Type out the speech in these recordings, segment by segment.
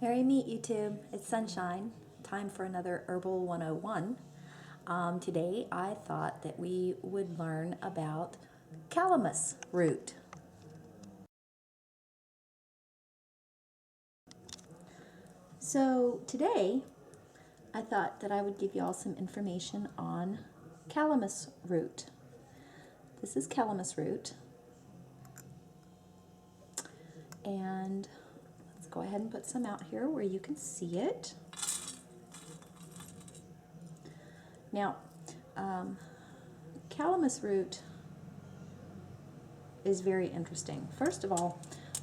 Merry meet YouTube. It's Sunshine. Time for another Herbal 101. Today I thought that we would learn about calamus root. So today I thought that I would give you all some information on calamus root. This is calamus root. And let's go ahead and put some out here where you can see it. Now, calamus root is very interesting. First of all,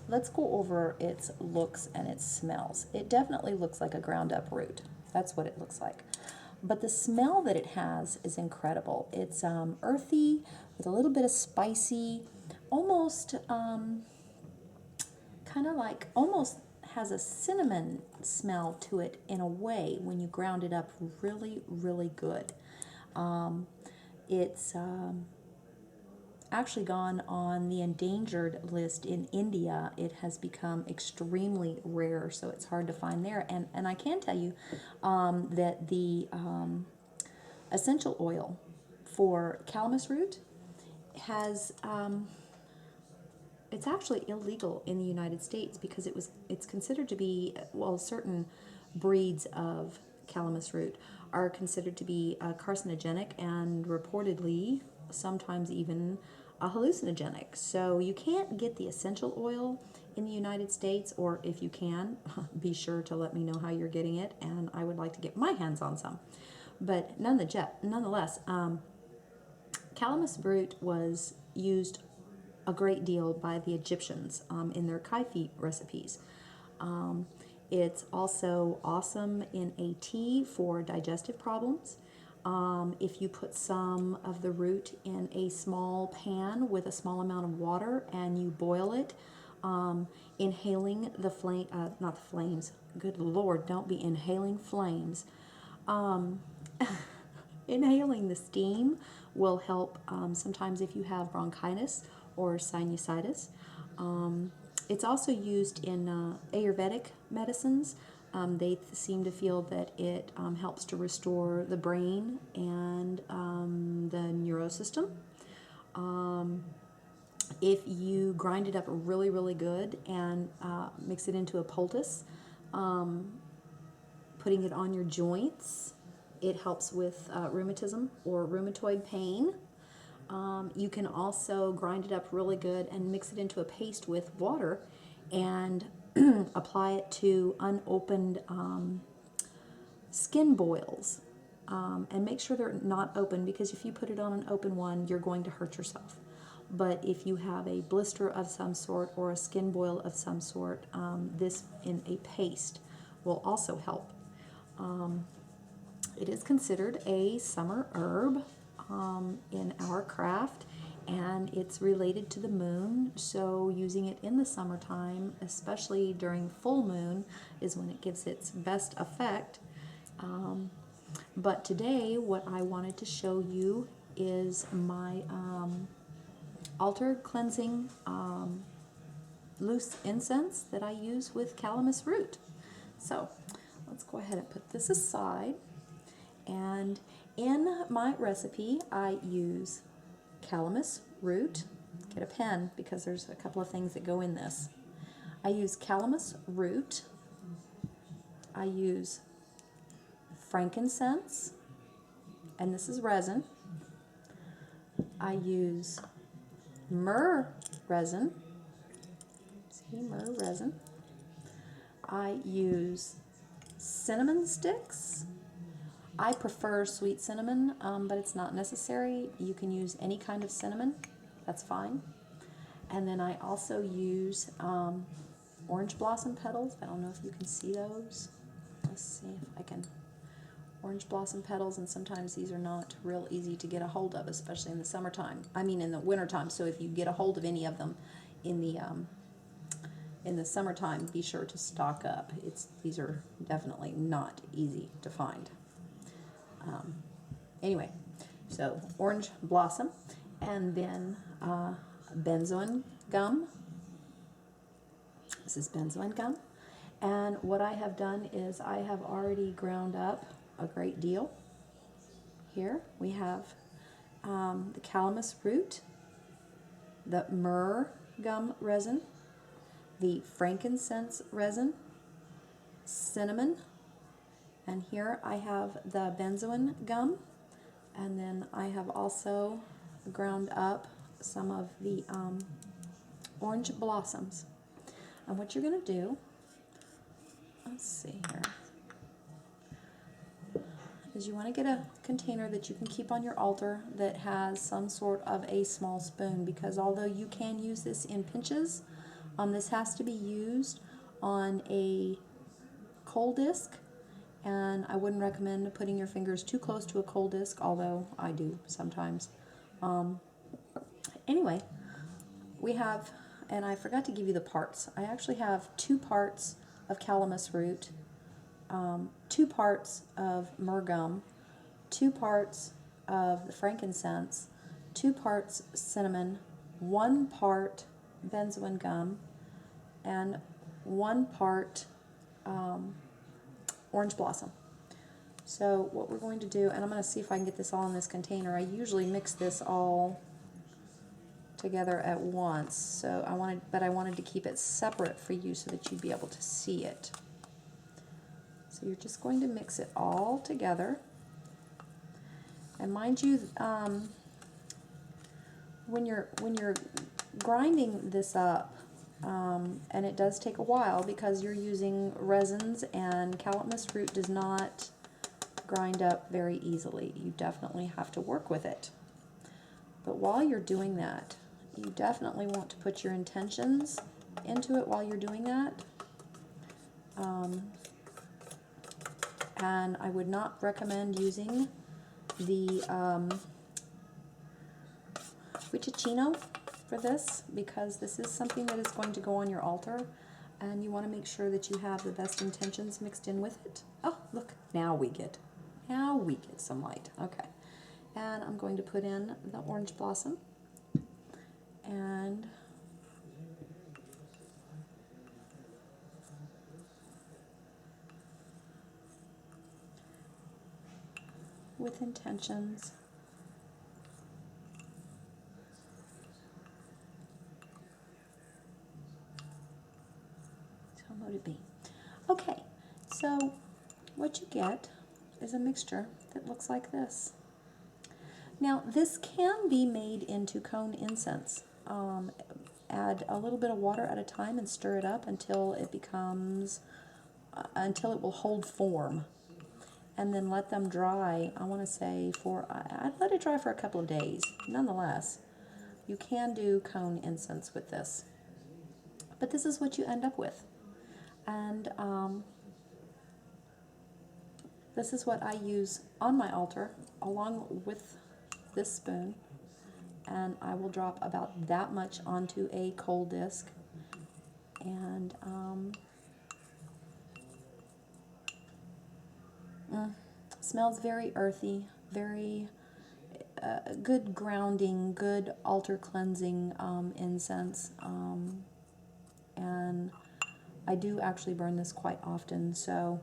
let's go over its looks and its smells. It definitely looks like a ground up root. That's what it looks like. But the smell that it has is incredible. It's earthy with a little bit of spicy, almost kind of like, almost has a cinnamon smell to it in a way when you ground it up really, really good. It's actually gone on the endangered list in India. It has become extremely rare, so it's hard to find there. And I can tell you that the essential oil for calamus root has it's actually illegal in the United States because it's considered to be, well, certain breeds of calamus root are considered to be carcinogenic and reportedly sometimes even hallucinogenic. So you can't get the essential oil in the United States, or if you can, be sure to let me know how you're getting it, and I would like to get my hands on some. But nonetheless, calamus root was used a great deal by the Egyptians in their kaifi recipes. It's also awesome in a tea for digestive problems. If you put some of the root in a small pan with a small amount of water and you boil it, inhaling the flame, not the flames, good Lord, don't be inhaling flames. Inhaling the steam will help sometimes if you have bronchitis or sinusitis. It's also used in Ayurvedic medicines. They seem to feel that it helps to restore the brain and the neurosystem. If you grind it up really, really good and mix it into a poultice, putting it on your joints, it helps with rheumatism or rheumatoid pain. You can also grind it up really good and mix it into a paste with water and apply it to unopened skin boils. And make sure they're not open, because if you put it on an open one, you're going to hurt yourself. But if you have a blister of some sort or a skin boil of some sort, this in a paste will also help. It is considered a summer herb in our craft, and it's related to the moon, so using it in the summertime, especially during full moon, is when it gives its best effect. But today what I wanted to show you is my altar cleansing loose incense that I use with calamus root. So let's go ahead and put this aside. And in my recipe, I use calamus root. Get a pen because there's a couple of things that go in this. I use calamus root. I use frankincense, and this is resin. I use myrrh resin. See, myrrh resin. I use cinnamon sticks. I prefer sweet cinnamon, but it's not necessary. You can use any kind of cinnamon. That's fine. And then I also use orange blossom petals. I don't know if you can see those. Let's see if I can. Orange blossom petals, and sometimes these are not real easy to get a hold of, especially in the summertime. I mean in the wintertime. So if you get a hold of any of them in the summertime, be sure to stock up. These are definitely not easy to find. Anyway, so orange blossom, and then benzoin gum. This is benzoin gum. And what I have done is I have already ground up a great deal. Here we have the calamus root, the myrrh gum resin, the frankincense resin, cinnamon, and here I have the benzoin gum, and then I have also ground up some of the orange blossoms. And what you're going to do, let's see here, is you want to get a container that you can keep on your altar that has some sort of a small spoon, because although you can use this in pinches, this has to be used on a coal disc, and I wouldn't recommend putting your fingers too close to a coal disc, although I do sometimes. Anyway, we have, and I forgot to give you the parts. I actually have 2 parts of calamus root, 2 parts of myrrh gum, 2 parts of the frankincense, 2 parts cinnamon, 1 part benzoin gum, and 1 part orange blossom. So what we're going to do, and I'm going to see if I can get this all in this container. I usually mix this all together at once, so I wanted to keep it separate for you so that you'd be able to see it. So you're just going to mix it all together. And mind you, when you're grinding this up, and it does take a while because you're using resins, and calamus root does not grind up very easily. You definitely have to work with it. But while you're doing that, you definitely want to put your intentions into it while you're doing that. And I would not recommend using the Witchicino for this, because this is something that is going to go on your altar, and you want to make sure that you have the best intentions mixed in with it. Oh, look, now we get some light. Okay, and I'm going to put in the orange blossom, and with intentions. So what would it be? Okay, so what you get is a mixture that looks like this. Now this can be made into cone incense. Add a little bit of water at a time and stir it up until it becomes, until it will hold form. And then let them dry, I want to say I'd let it dry for a couple of days. Nonetheless, you can do cone incense with this. But this is what you end up with. And this is what I use on my altar along with this spoon. And I will drop about that much onto a coal disc. And smells very earthy, very good grounding, good altar cleansing incense. And I do actually burn this quite often. So,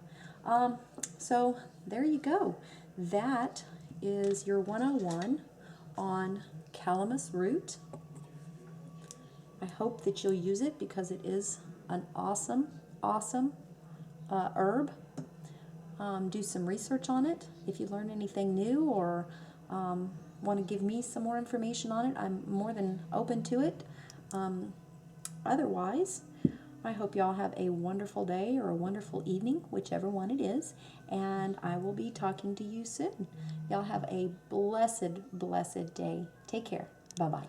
so there you go. That is your 101 on calamus root. I hope that you'll use it because it is an awesome herb. Do some research on it. If you learn anything new or want to give me some more information on it, I'm more than open to it. Otherwise, I hope y'all have a wonderful day or a wonderful evening, whichever one it is, and I will be talking to you soon. Y'all have a blessed day. Take care. Bye-bye.